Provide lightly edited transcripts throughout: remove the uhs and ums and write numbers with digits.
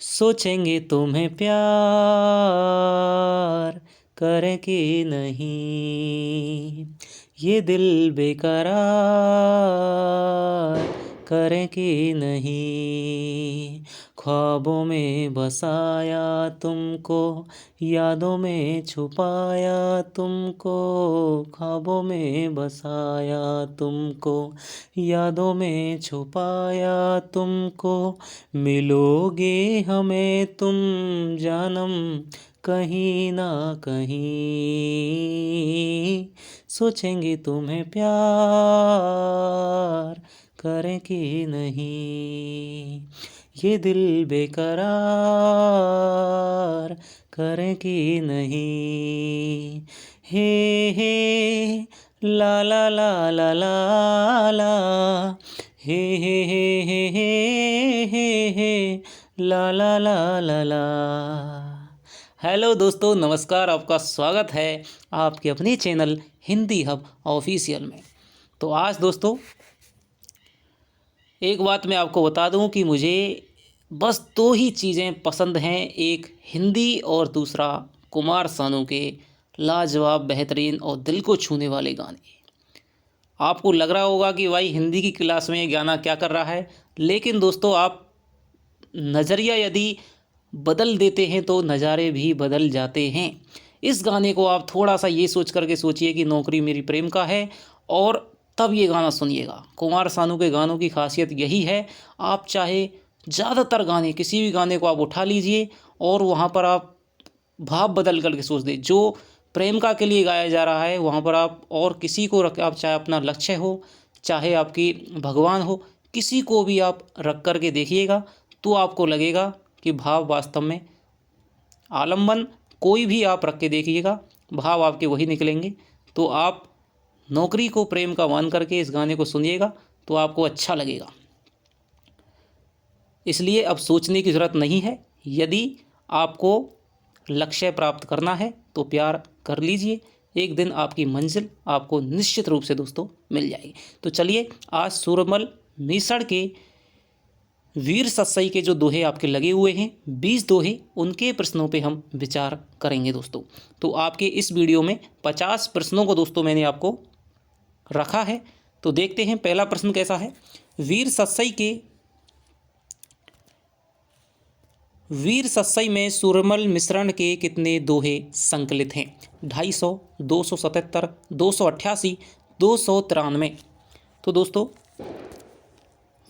सोचेंगे तुम्हें प्यार करें कि नहीं, ये दिल बेकरार करें कि नहीं। ख्वाबों में बसाया तुमको, यादों में छुपाया तुमको, ख्वाबों में बसाया तुमको, यादों में छुपाया तुमको। मिलोगे हमें तुम जानम कहीं ना कहीं, सोचेंगे तुम्हें प्यार करें कि नहीं, ये दिल बेकरार करें कि नहीं। हे हे ला ला ला ला ला ला, हे हे हे हे हे हे ला ला ला ला ला। हेलो दोस्तों, नमस्कार। आपका स्वागत है आपके अपने चैनल हिंदी हब ऑफिशियल में। तो आज दोस्तों एक बात मैं आपको बता दूं कि मुझे बस दो ही चीज़ें पसंद हैं, एक हिंदी और दूसरा कुमार सानू के लाजवाब, बेहतरीन और दिल को छूने वाले गाने। आपको लग रहा होगा कि भाई हिंदी की क्लास में ये गाना क्या कर रहा है, लेकिन दोस्तों आप नज़रिया यदि बदल देते हैं तो नज़ारे भी बदल जाते हैं। इस गाने को आप थोड़ा सा ये सोच करके सोचिए कि नौकरी मेरी प्रेम का है, और तब ये गाना सुनिएगा। कुमार सानू के गानों की खासियत यही है, आप चाहे ज़्यादातर गाने, किसी भी गाने को आप उठा लीजिए और वहाँ पर आप भाव बदल करके सोच दें। जो प्रेमिका के लिए गाया जा रहा है वहाँ पर आप और किसी को रख, आप चाहे अपना लक्ष्य हो, चाहे आपकी भगवान हो, किसी को भी आप रख कर के देखिएगा तो आपको लगेगा कि भाव वास्तव में, आलम्बन कोई भी आप रख के देखिएगा, भाव आपके वही निकलेंगे। तो आप नौकरी को प्रेम का मान करके इस गाने को सुनिएगा तो आपको अच्छा लगेगा। इसलिए अब सोचने की ज़रूरत नहीं है। यदि आपको लक्ष्य प्राप्त करना है तो प्यार कर लीजिए, एक दिन आपकी मंजिल आपको निश्चित रूप से दोस्तों मिल जाएगी। तो चलिए आज सूरमल मिसर के वीर सत्सई के जो दोहे आपके लगे हुए हैं, 20 दोहे, उनके प्रश्नों पे हम विचार करेंगे दोस्तों। तो आपके इस वीडियो में 50 प्रश्नों को दोस्तों मैंने आपको रखा है। तो देखते हैं पहला प्रश्न कैसा है। वीर सत्सई में सूरमल मिश्रण के कितने दोहे संकलित हैं? 250, 277, 288, 293। तो दोस्तों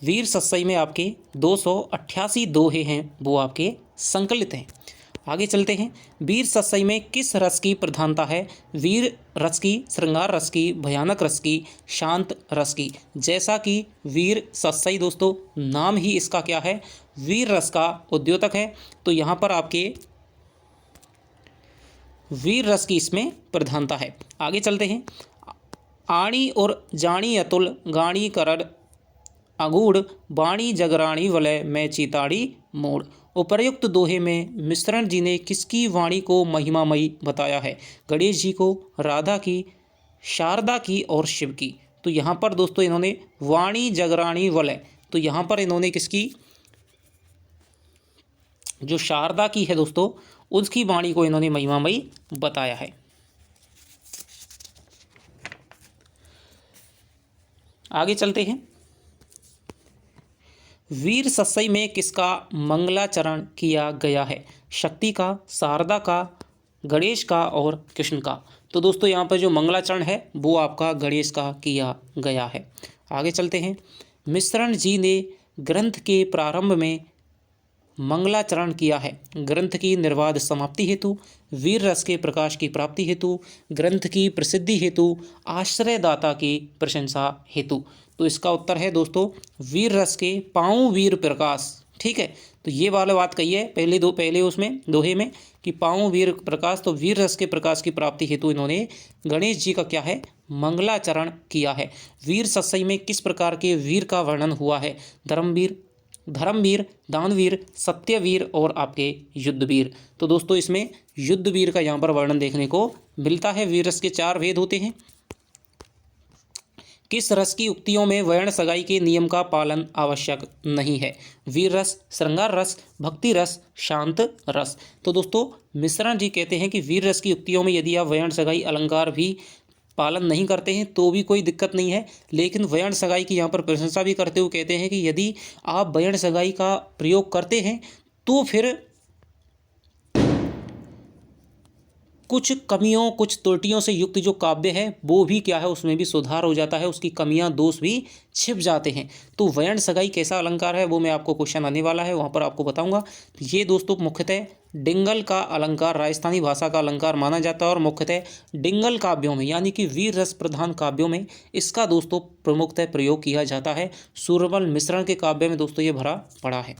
वीर सत्सई में आपके 288 दोहे हैं, वो आपके संकलित हैं। आगे चलते हैं। वीर सत्सई में किस रस की प्रधानता है? वीर रस की, श्रृंगार रस की, भयानक रस की, शांत रस की। जैसा कि वीर सत्सई दोस्तों नाम ही इसका क्या है, वीर रस का उद्योतक है, तो यहाँ पर आपके वीर रस की इसमें प्रधानता है। आगे चलते हैं। आणी और जाणी अतुल, गाणी करड़ अगूढ़, बाणी जगराणी वलय में चिताड़ी मोड़। उपर्युक्त दोहे में मिश्रण जी ने किसकी वाणी को महिमामयी बताया है? गणेश जी को, राधा की, शारदा की और शिव की। तो यहाँ पर दोस्तों इन्होंने वाणी जगराणी वलय, तो यहाँ पर इन्होंने किसकी, जो शारदा की है दोस्तों, उसकी वाणी को इन्होंने महिमामयी बताया है। आगे चलते हैं। वीर सत्सई में किसका मंगलाचरण किया गया है? शक्ति का, शारदा का, गणेश का और कृष्ण का। तो दोस्तों यहाँ पर जो मंगलाचरण है वो आपका गणेश का किया गया है। आगे चलते हैं। मिश्रण जी ने ग्रंथ के प्रारंभ में मंगलाचरण किया है। ग्रंथ की निर्बाध समाप्ति हेतु, वीर रस के प्रकाश की प्राप्ति हेतु, ग्रंथ की प्रसिद्धि हेतु, आश्रयदाता की प्रशंसा हेतु। तो इसका उत्तर है दोस्तों वीर रस के पाऊँ वीर प्रकाश। ठीक है, तो ये वाला बात कही है पहले उसमें दोहे में कि पाऊँ वीर प्रकाश, तो वीर रस के प्रकाश की प्राप्ति हेतु इन्होंने गणेश जी का क्या है, मंगलाचरण किया है। वीर सत्सई में किस प्रकार के वीर का वर्णन हुआ है? धर्मवीर, दानवीर, सत्यवीर और आपके युद्धवीर। तो दोस्तों इसमें युद्धवीर का यहाँ पर वर्णन देखने को मिलता है। वीर रस के 4 भेद होते हैं। किस रस की उक्तियों में वर्ण सगाई के नियम का पालन आवश्यक नहीं है? वीर रस, श्रृंगार रस, भक्ति रस, शांत रस। तो दोस्तों मिश्रण जी कहते हैं कि वीर रस की उक्तियों में यदि आप वर्ण सगाई अलंकार भी पालन नहीं करते हैं तो भी कोई दिक्कत नहीं है, लेकिन वर्ण सगाई की यहाँ पर प्रशंसा भी करते हुए कहते हैं कि यदि आप वर्ण सगाई का प्रयोग करते हैं तो फिर कुछ कमियों कुछ त्रुटियों से युक्त जो काव्य है वो भी क्या है, उसमें भी सुधार हो जाता है, उसकी कमियां दोष भी छिप जाते हैं। तो वर्ण सगाई कैसा अलंकार है वो मैं आपको क्वेश्चन आने वाला है वहाँ पर आपको बताऊंगा। ये दोस्तों मुख्यतः डिंगल का अलंकार, राजस्थानी भाषा का अलंकार माना जाता है और मुख्यतः डिंगल काव्यों में यानी कि वीर रस प्रधान काव्यों में इसका दोस्तों प्रमुखतः प्रयोग किया जाता है। सूरमल मिश्रण के काव्य में दोस्तों ये भरा पड़ा है।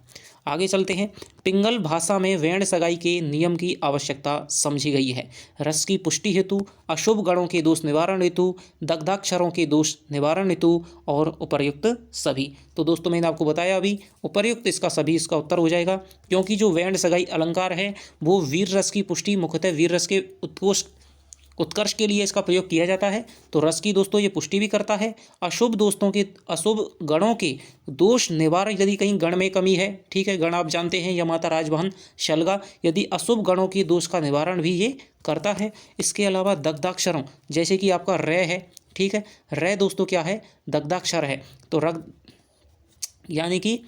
आगे चलते हैं। पिंगल भाषा में वर्ण सगाई के नियम की आवश्यकता समझी गई है। रस की पुष्टि हेतु, अशुभ गणों के दोष निवारण हेतु, दग्धाक्षरों के दोष निवारण हेतु और उपर्युक्त सभी। तो दोस्तों मैंने आपको बताया अभी उपर्युक्त इसका सभी इसका उत्तर हो जाएगा, क्योंकि जो वर्ण सगाई अलंकार है वो वीर रस की पुष्टि मुख्यतः वीर रस के उत्कर्ष के लिए इसका प्रयोग किया जाता है। तो रस की दोस्तों ये पुष्टि भी करता है। अशुभ गणों के दोष निवारण, यदि कहीं गण में कमी है, ठीक है, गण आप जानते हैं यमाता राजवाहन शलगा, यदि अशुभ गणों के दोष का निवारण भी ये करता है। इसके अलावा दग्धाक्षरों जैसे कि आपका रे है, ठीक है, रे दोस्तों क्या है, दग्धाक्षर है, तो रग यानी कि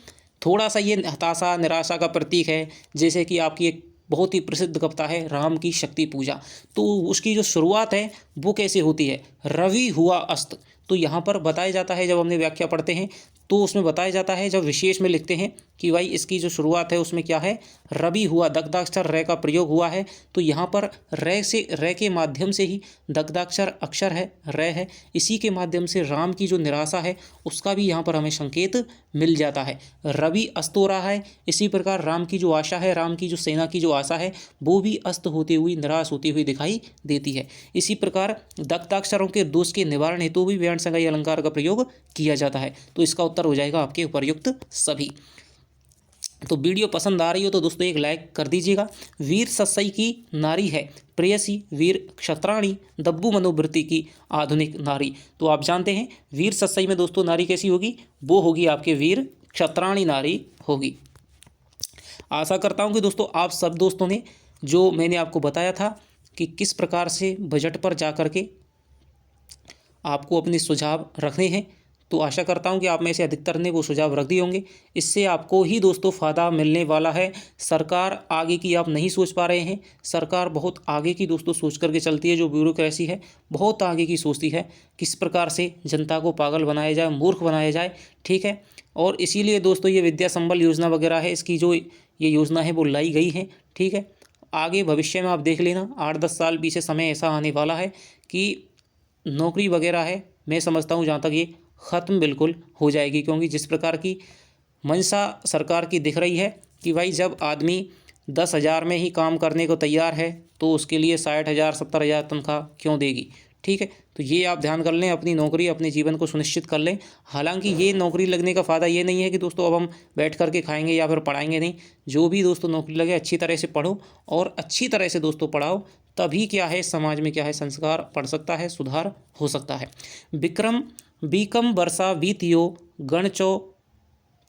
थोड़ा सा ये हताशा निराशा का प्रतीक है। जैसे कि आपकी एक बहुत ही प्रसिद्ध कविता है राम की शक्ति पूजा, तो उसकी जो शुरुआत है वो कैसे होती है, रवि हुआ अस्त। तो यहाँ पर बताया जाता है, जब हमने व्याख्या पढ़ते हैं तो उसमें बताया जाता है, जब विशेष में लिखते हैं कि भाई इसकी जो शुरुआत है उसमें क्या है, रवि हुआ, दग्धाक्षर रे का प्रयोग हुआ है। तो यहाँ पर रे के माध्यम से ही दग्धाक्षर अक्षर है, रे है, इसी के माध्यम से राम की जो निराशा है उसका भी यहाँ पर हमें संकेत मिल जाता है। रवि अस्त हो रहा है, इसी प्रकार राम की जो आशा है, राम की जो सेना की जो आशा है वो भी अस्त होती हुई, निराश होती हुई दिखाई देती है। इसी प्रकार दग्धाक्षरों के दोष के निवारण हेतु भी वर्ण सगाई अलंकार का प्रयोग किया जाता है। तो इसका उत्तर हो जाएगा आपके उपर्युक्त सभी। तो वीडियो पसंद आ रही हो तो दोस्तों एक लाइक कर दीजिएगा। वीर सस्सई की नारी है प्रेयसी, वीर क्षत्राणी दब्बू मनोवृत्ति की आधुनिक नारी। तो आप जानते हैं वीर सस्सई में दोस्तों नारी कैसी होगी, वो होगी आपके वीर क्षत्राणी नारी होगी। आशा करता हूँ कि दोस्तों आप सब दोस्तों ने जो मैंने आपको बताया था कि किस प्रकार से बजट पर जा कर के आपको अपने सुझाव रखने हैं, तो आशा करता हूं कि आप में से अधिकतर ने वो सुझाव रख दिए होंगे। इससे आपको ही दोस्तों फ़ायदा मिलने वाला है। सरकार आगे की आप नहीं सोच पा रहे हैं, सरकार बहुत आगे की दोस्तों सोच करके चलती है। जो ब्यूरोक्रेसी है बहुत आगे की सोचती है, किस प्रकार से जनता को पागल बनाया जाए, मूर्ख बनाया जाए, ठीक है। और इसीलिए दोस्तों ये विद्या संबल योजना वगैरह है, इसकी जो ये योजना है वो लाई गई है, ठीक है। आगे भविष्य में आप देख लेना 8-10 साल पीछे समय ऐसा आने वाला है कि नौकरी वगैरह है, मैं समझता हूँ जहाँ तक ये ख़त्म बिल्कुल हो जाएगी। क्योंकि जिस प्रकार की मंशा सरकार की दिख रही है कि भाई जब आदमी 10,000 में ही काम करने को तैयार है तो उसके लिए 60,000 70,000 तनख्वाह क्यों देगी, ठीक है। तो ये आप ध्यान कर लें, अपनी नौकरी अपने जीवन को सुनिश्चित कर लें। हालांकि ये नौकरी लगने का फ़ायदा ये नहीं है कि दोस्तों अब हम बैठ करके खाएंगे या फिर पढ़ाएंगे नहीं। जो भी दोस्तों नौकरी लगे अच्छी तरह से पढ़ो और अच्छी तरह से दोस्तों पढ़ाओ, तभी क्या है समाज में क्या है संस्कार पड़ सकता है, सुधार हो सकता है। बीकम वर्षा बीतियो गणचो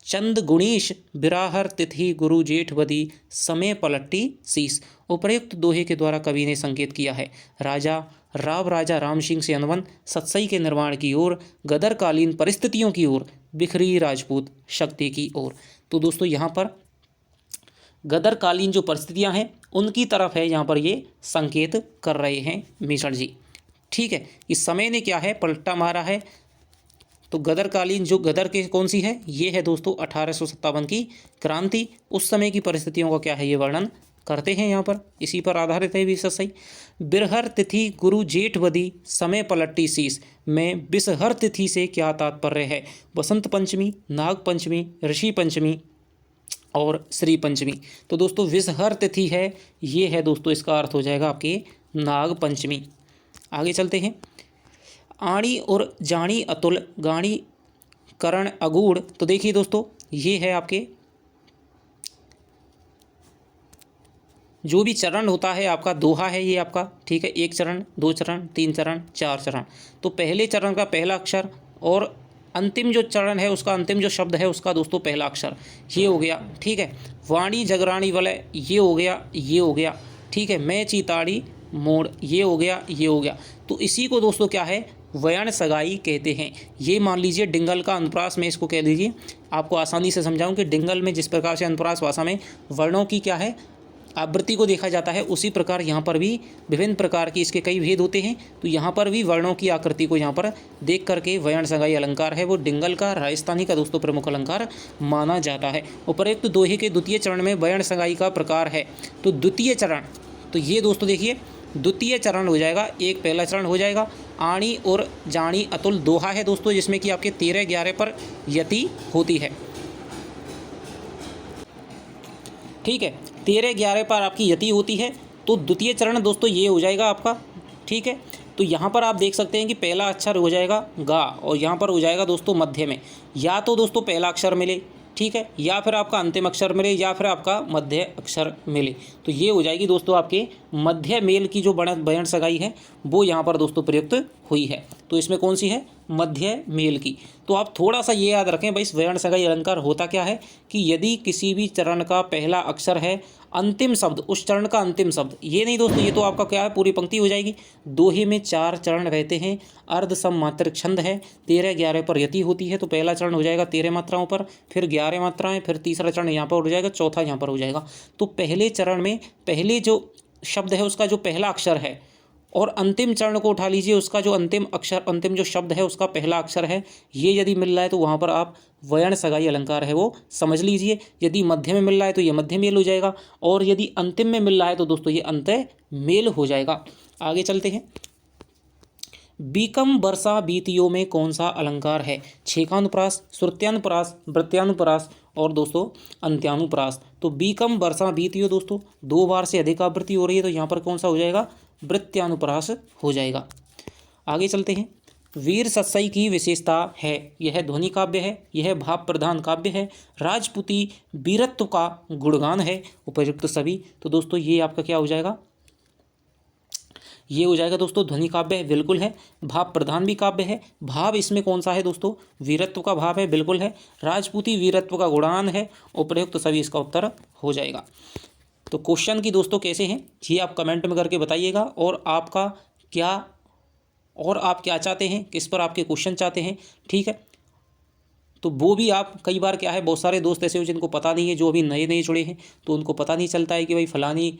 चंद गुणीश बिराहर तिथि गुरु जेठवदी समय पलट्टी शीस। उपर्युक्त दोहे के द्वारा कवि ने संकेत किया है राजा राम सिंह से अनवन सतसई के निर्माण की ओर, गदरकालीन परिस्थितियों की ओर, बिखरी राजपूत शक्ति की ओर। तो दोस्तों यहाँ पर गदरकालीन जो परिस्थितियाँ हैं उनकी तरफ है, यहाँ पर ये संकेत कर रहे हैं मिश्रण जी, ठीक है। इस समय ने क्या है पलटा मारा है। तो गदरकालीन जो गदर के कौन सी है, ये है दोस्तों 1857 की क्रांति। उस समय की परिस्थितियों का क्या है ये वर्णन करते हैं यहाँ पर, इसी पर आधारित है विशेष सही। बिरहर तिथि गुरु जेठवदी समय पलट्टी शीस में बिसहर तिथि से क्या तात्पर्य है, बसंत पंचमी, नाग पंचमी, ऋषि पंचमी और श्री पंचमी। तो दोस्तों विषहर तिथि है, ये है दोस्तों इसका अर्थ हो जाएगा आपके नाग पंचमी। आगे चलते हैं। आणी और जानी अतुल गाणी करण अगूढ़। तो देखिए दोस्तों ये है आपके जो भी चरण होता है आपका दोहा है ये आपका, ठीक है। 1 चरण 2 चरण 3 चरण 4 चरण। तो पहले चरण का पहला अक्षर और अंतिम जो चरण है उसका अंतिम जो शब्द है उसका दोस्तों पहला अक्षर, ये हो गया। ठीक है, वाणी जगराणी वलय, ये हो गया, ये हो गया। ठीक है, मैं चीताड़ी मोड़, ये हो गया, ये हो गया। तो इसी को दोस्तों क्या है, वयन सगाई कहते हैं। ये मान लीजिए डिंगल का अनुप्रास, में इसको कह दीजिए, आपको आसानी से समझाऊं कि डिंगल में जिस प्रकार से अनुप्रास भाषा में वर्णों की क्या है, आवृत्ति को देखा जाता है, उसी प्रकार यहाँ पर भी विभिन्न प्रकार की इसके कई भेद होते हैं। तो यहाँ पर भी वर्णों की आकृति को यहाँ पर देख करके वयन सगाई अलंकार है वो डिंगल का, राजस्थानी का दोस्तों प्रमुख अलंकार माना जाता है। उपर्युक्त दोहे के द्वितीय चरण में वयन सगाई का प्रकार है। तो द्वितीय चरण, तो ये दोस्तों देखिए द्वितीय चरण हो जाएगा, एक पहला चरण हो जाएगा आणी और जाणी अतुल दोहा है दोस्तों, जिसमें कि आपके 13-11 पर यति होती है। ठीक है, 13-11 पर आपकी यति होती है। तो द्वितीय चरण दोस्तों ये हो जाएगा आपका। ठीक है, तो यहाँ पर आप देख सकते हैं कि पहला अक्षर हो जाएगा गा, और यहाँ पर हो जाएगा दोस्तों मध्य में, या तो दोस्तों पहला अक्षर मिले, ठीक है, या फिर आपका अंतिम अक्षर मिले, या फिर आपका मध्य अक्षर मिले। तो ये हो जाएगी दोस्तों आपके मध्य मेल की जो वयन सगाई है वो यहाँ पर दोस्तों प्रयुक्त हुई है। तो इसमें कौन सी है, मध्य मेल की। तो आप थोड़ा सा ये याद रखें भाई, इस वयन सगाई अलंकार होता क्या है कि यदि किसी भी चरण का पहला अक्षर है, अंतिम शब्द उस चरण का अंतिम शब्द, ये नहीं दोस्तों, ये तो आपका क्या है पूरी पंक्ति हो जाएगी। दोहे में 4 चरण रहते हैं, अर्ध सम मात्र छंद है, 13-11 पर यति होती है। तो पहला चरण हो जाएगा 13 मात्राओं पर, फिर 11 मात्राएं, फिर तीसरा चरण यहाँ पर हो जाएगा, चौथा यहाँ पर हो जाएगा। तो पहले चरण में पहले जो शब्द है उसका जो पहला अक्षर है, और अंतिम चरण को उठा लीजिए, उसका जो अंतिम अक्षर, अंतिम जो शब्द है उसका पहला अक्षर है, ये यदि मिल रहा है तो वहाँ पर आप वयन सगाई अलंकार है वो समझ लीजिए। यदि मध्य में मिल रहा है तो ये मध्य मेल हो जाएगा, और यदि अंतिम में मिल रहा है तो दोस्तों ये अंत्य मेल हो जाएगा। आगे चलते हैं। बीकम वर्षा बीतियों में कौन सा अलंकार है? छेकानुप्रास, श्रुत्यानुप्रास, वृत्यानुप्रास और दोस्तों अंत्यानुप्रास। तो बीकम वर्षा बीतियों दोस्तों 2 बार से अधिक आवृत्ति हो रही है, तो यहाँ पर कौन सा हो जाएगा, वृत्यानुप्रास हो जाएगा। आगे चलते हैं। वीर सत्सई की विशेषता है, यह ध्वनि काव्य है, यह भाव प्रधान काव्य है, राजपूती वीरत्व का गुणगान है, उपयुक्त सभी। तो दोस्तों ये आपका क्या हो जाएगा, ये हो जाएगा दोस्तों ध्वनि काव्य है, बिल्कुल है। भाव प्रधान भी काव्य है, भाव इसमें कौन सा है दोस्तों, वीरत्व का भाव है, बिल्कुल है। राजपूती वीरत्व का गुणगान है, उपयुक्त सभी इसका उत्तर हो जाएगा। तो क्वेश्चन की दोस्तों कैसे हैं ये आप कमेंट में करके बताइएगा, और आपका क्या, और आप क्या चाहते हैं, किस पर आपके क्वेश्चन चाहते हैं, ठीक है। तो वो भी आप कई बार क्या है, बहुत सारे दोस्त ऐसे हो जिनको पता नहीं है, जो अभी नए नए जुड़े हैं, तो उनको पता नहीं चलता है कि भाई फलानी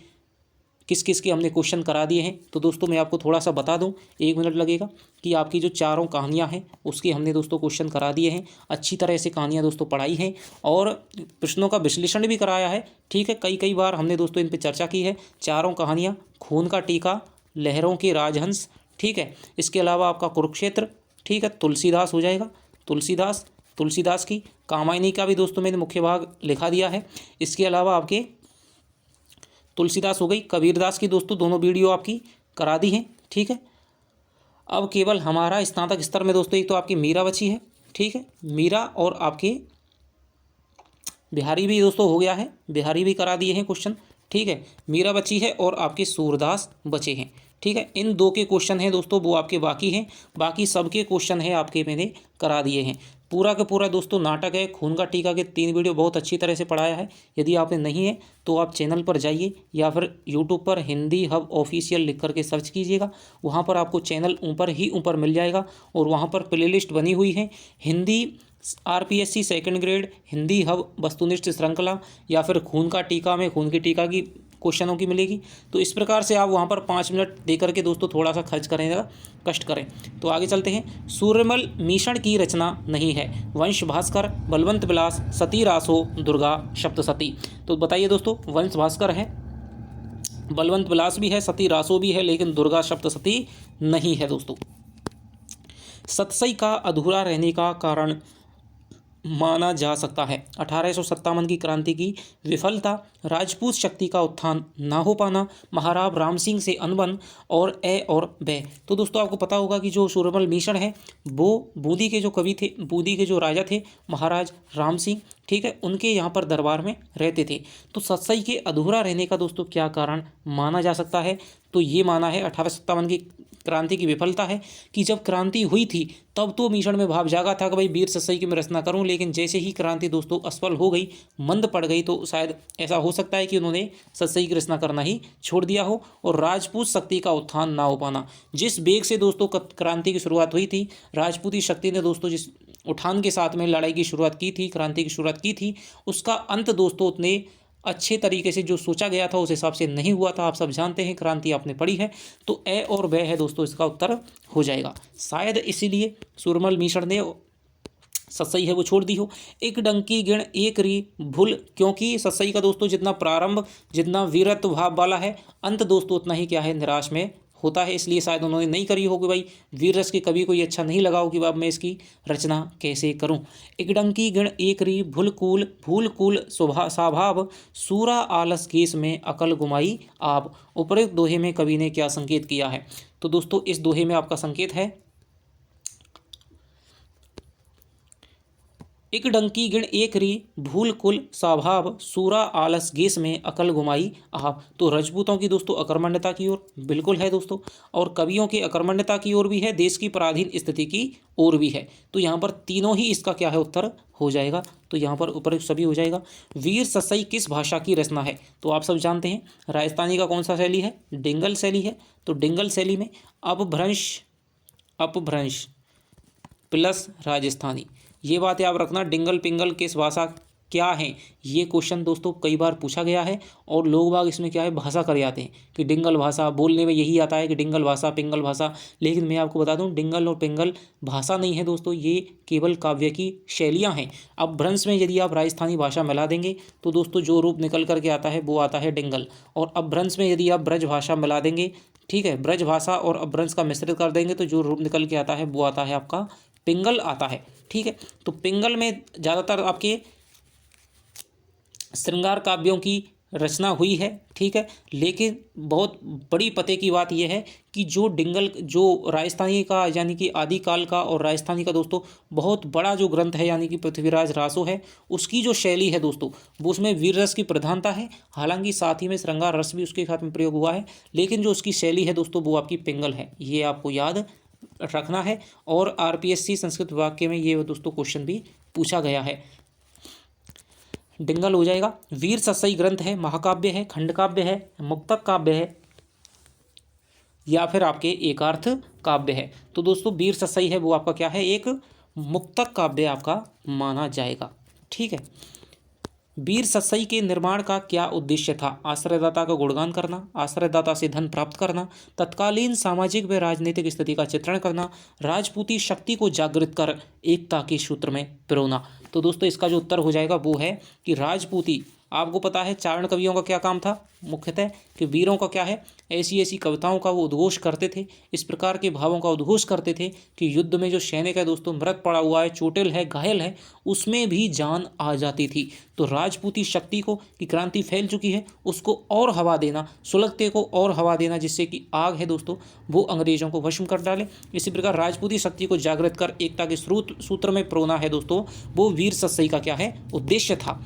किस किस के हमने क्वेश्चन करा दिए हैं। तो दोस्तों मैं आपको थोड़ा सा बता दूं, 1 मिनट लगेगा, कि आपकी जो 4 कहानियां हैं उसके हमने दोस्तों क्वेश्चन करा दिए हैं, अच्छी तरह से कहानियां दोस्तों पढ़ाई हैं, और प्रश्नों का विश्लेषण भी कराया है, ठीक है। कई बार हमने दोस्तों इन पर चर्चा की है। 4 कहानियाँ, खून का टीका, लहरों के राजहंस, ठीक है। इसके अलावा आपका कुरुक्षेत्र, ठीक है, तुलसीदास हो जाएगा, तुलसीदास की कामायनी का भी दोस्तों मैंने मुख्य भाग लिखा दिया है। इसके अलावा आपके तुलसीदास हो गई, कबीरदास की दोस्तों दोनों वीडियो आपकी करा दी हैं, ठीक है। अब केवल हमारा स्नातक स्तर में दोस्तों एक तो आपकी मीरा बची है, ठीक है, मीरा, और आपके बिहारी भी दोस्तों हो गया है, बिहारी भी करा दिए हैं क्वेश्चन, ठीक है। मीरा बची है और आपके सूरदास बचे हैं, ठीक है। इन 2 के क्वेश्चन हैं दोस्तों वो आपके बाकी हैं, बाकी सबके क्वेश्चन हैं आपके मैंने करा दिए हैं। पूरा का पूरा दोस्तों नाटक है, खून का टीका के 3 वीडियो बहुत अच्छी तरह से पढ़ाया है। यदि आपने नहीं है तो आप चैनल पर जाइए, या फिर यूट्यूब पर हिंदी हब ऑफिशियल लिख करके सर्च कीजिएगा, वहाँ पर आपको चैनल ऊपर मिल जाएगा, और वहाँ पर प्लेलिस्ट बनी हुई है, Hindi RPSC 2nd grade Hindi hub वस्तुनिष्ठ श्रृंखला, या फिर खून का टीका में खून की टीका की क्वेश्चनों की मिलेगी। तो इस प्रकार से आप वहाँ पर 5 मिनट दे करके दोस्तों थोड़ा सा खर्च करेंगे, कष्ट करें। तो आगे चलते हैं। सूर्यमल मिश्रण की रचना नहीं है, वंश भास्कर, बलवंत विलास, सती रासो, दुर्गा सप्तशती। तो बताइए दोस्तों, वंश भास्कर है, बलवंत विलास भी है, सती रासो भी है, लेकिन दुर्गा सप्तशती नहीं है दोस्तों। सतसई का अधूरा रहने का कारण माना जा सकता है 1857 की क्रांति की विफलता, राजपूत शक्ति का उत्थान ना हो पाना, महाराज राम सिंह से अनबन, और ए और बे। तो दोस्तों आपको पता होगा कि जो सूर्यमल मिश्रण है वो बूंदी के जो कवि थे, बूंदी के जो राजा थे महाराज राम सिंह, ठीक है, उनके यहाँ पर दरबार में रहते थे। तो सतसई के अधूरा रहने का दोस्तों क्या कारण माना जा सकता है? तो ये माना है 1857 क्रांति की विफलता है कि जब क्रांति हुई थी तब तो मीशण में भाव जागा था कि भाई वीर सतसई की मैं रचना करूं, लेकिन जैसे ही क्रांति दोस्तों असफल हो गई, मंद पड़ गई, तो शायद ऐसा हो सकता है कि उन्होंने सतसई की रचना करना ही छोड़ दिया हो और राजपूत शक्ति का उत्थान ना हो पाना। जिस वेग से दोस्तों क्रांति की शुरुआत हुई थी, राजपूती शक्ति ने दोस्तों जिस उठान के साथ में लड़ाई की शुरुआत की थी, क्रांति की शुरुआत की थी, उसका अंत दोस्तों उतने अच्छे तरीके से जो सोचा गया था उस हिसाब से नहीं हुआ था। आप सब जानते हैं, क्रांति आपने पढ़ी है, तो ए और व है दोस्तों इसका उत्तर हो जाएगा। शायद इसीलिए सूरमल मीशण ने सतसई है वो छोड़ दी हो। एक डंकी गिण एक री भूल, क्योंकि सतसई का दोस्तों जितना प्रारंभ, जितना वीरत्व भाव वाला है, अंत दोस्तों उतना ही क्या है, निराश में होता है, इसलिए शायद उन्होंने नहीं करी होगी। भाई वीर रस के कवि को ये अच्छा नहीं लगा हो कि अब मैं इसकी रचना कैसे करूं। एक डंकी गिण एक री भूल कूल स्वभाव सूरा आलस केस में अकल गुमाई आप। उपरोक्त दोहे में कवि ने क्या संकेत किया है? तो दोस्तों इस दोहे में आपका संकेत है एक डंकी गिण एक री भूल कुल स्वभाव सूरा आलस गेस में अकल गुमाई आप। तो राजपूतों की दोस्तों अकर्मण्यता की ओर बिल्कुल है दोस्तों, और कवियों की अकर्मण्यता की ओर भी है, देश की पराधीन स्थिति की ओर भी है। तो यहाँ पर तीनों ही इसका क्या है, उत्तर हो जाएगा। तो यहाँ पर ऊपर सभी हो जाएगा। वीर सतसई किस भाषा की रचना है? तो आप सब जानते हैं राजस्थानी का कौन सा शैली है, डिंगल शैली है। तो डिंगल शैली में अपभ्रंश प्लस राजस्थानी, ये बात याद रखना। डिंगल पिंगल किस भाषा क्या है, ये क्वेश्चन दोस्तों कई बार पूछा गया है और लोग बाग इसमें क्या है, भाषा कर जाते हैं कि डिंगल भाषा, बोलने में यही आता है कि डिंगल भाषा पिंगल भाषा, लेकिन मैं आपको बता दूं डिंगल और पिंगल भाषा नहीं है दोस्तों, ये केवल काव्य की शैलियाँ हैं। अब भ्रंश में यदि आप राजस्थानी भाषा मिला देंगे तो दोस्तों जो रूप निकल करके आता है वो आता है डिंगल, और अपभ्रंश में यदि आप ब्रज भाषा मिला देंगे, ठीक है, ब्रज भाषा और अपभ्रंश का मिश्रित कर देंगे तो जो रूप निकल के आता है वो आता है आपका पिंगल आता है। ठीक है, तो पिंगल में ज़्यादातर आपके श्रृंगार काव्यों की रचना हुई है, ठीक है, लेकिन बहुत बड़ी पते की बात यह है कि जो डिंगल, जो राजस्थानी का यानी कि आदिकाल का और राजस्थानी का दोस्तों बहुत बड़ा जो ग्रंथ है यानी कि पृथ्वीराज रासो है, उसकी जो शैली है दोस्तों वो उसमें वीर रस की प्रधानता है, हालांकि साथ ही में श्रृंगार रस भी उसके साथ में प्रयोग हुआ है, लेकिन जो उसकी शैली है दोस्तों वो आपकी पिंगल है, ये आपको याद रखना है। और आरपीएससी संस्कृत विभाग के में ये दोस्तों क्वेश्चन भी पूछा गया है। डिंगल हो जाएगा। वीर सतसई ग्रंथ है, महाकाव्य है, खंडकाव्य है, मुक्तक काव्य है, या फिर आपके एकार्थ काव्य है? तो दोस्तों वीर सतसई है वो आपका क्या है, एक मुक्तक काव्य आपका माना जाएगा। ठीक है, वीर सतसई के निर्माण का क्या उद्देश्य था? आश्रयदाता का गुणगान करना, आश्रयदाता से धन प्राप्त करना, तत्कालीन सामाजिक व राजनीतिक स्थिति का चित्रण करना, राजपूती शक्ति को जागृत कर एकता के सूत्र में पिरोना। तो दोस्तों इसका जो उत्तर हो जाएगा वो है कि राजपूती, आपको पता है चारण कवियों का क्या काम था मुख्यतः, कि वीरों का क्या है, ऐसी ऐसी कविताओं का वो उद्घोष करते थे, इस प्रकार के भावों का उद्घोष करते थे कि युद्ध में जो सैनिक है दोस्तों मृत पड़ा हुआ है, चोटिल है, घायल है, उसमें भी जान आ जाती थी। तो राजपूती शक्ति को कि क्रांति फैल चुकी है उसको और हवा देना, सुलगते को और हवा देना, जिससे कि आग है दोस्तों वो अंग्रेजों को भस्म कर डाले। इसी प्रकार राजपूती शक्ति को जागृत कर एकता के सूत्र में पिरोना है दोस्तों, वो वीर सतसई का क्या है, उद्देश्य था।